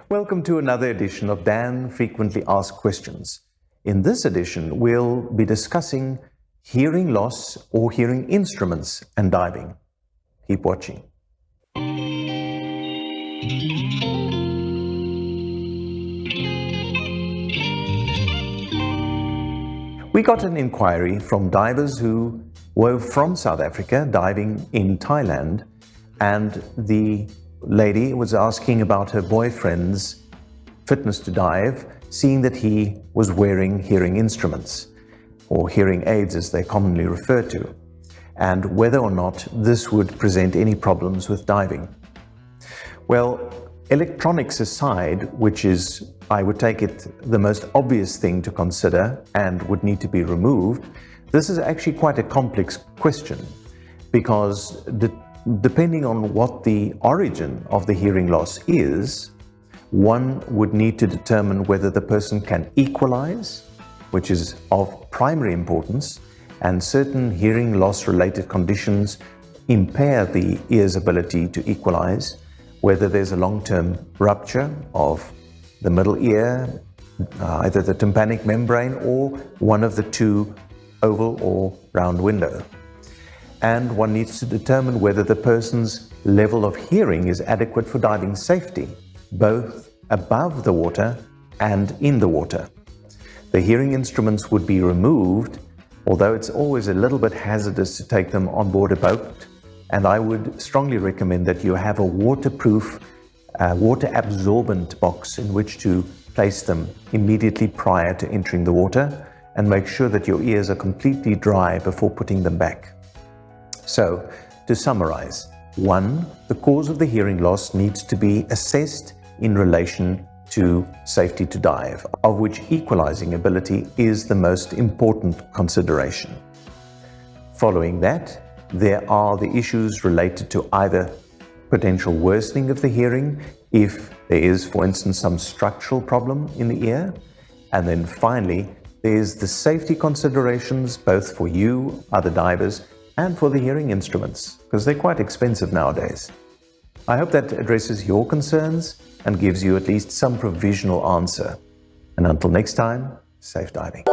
Welcome to another edition of Dan Frequently Asked Questions. In this edition, we'll be discussing hearing loss or hearing instruments and diving. Keep watching. We got an inquiry from divers who were from South Africa diving in Thailand, and the lady was asking about her boyfriend's fitness to dive, seeing that he was wearing hearing instruments, or hearing aids as they're commonly referred to, and whether or not this would present any problems with diving. Well, electronics aside, which is, I would take it, the most obvious thing to consider and would need to be removed, this is actually quite a complex question, because depending on what the origin of the hearing loss is, one would need to determine whether the person can equalize, which is of primary importance, and certain hearing loss related conditions impair the ear's ability to equalize, whether there's a long-term rupture of the middle ear, either the tympanic membrane or one of the two oval or round window. And one needs to determine whether the person's level of hearing is adequate for diving safety, both above the water and in the water. The hearing instruments would be removed, although it's always a little bit hazardous to take them on board a boat, and I would strongly recommend that you have a waterproof, water-absorbent box in which to place them immediately prior to entering the water, and make sure that your ears are completely dry before putting them back. So, to summarize, 1. The cause of the hearing loss needs to be assessed in relation to safety to dive, of which equalizing ability is the most important consideration. Following that, there are the issues related to either potential worsening of the hearing, if there is, for instance, some structural problem in the ear, and then finally, there's the safety considerations both for you, other divers, and for the hearing instruments, because they're quite expensive nowadays. I hope that addresses your concerns and gives you at least some provisional answer. And until next time, safe diving.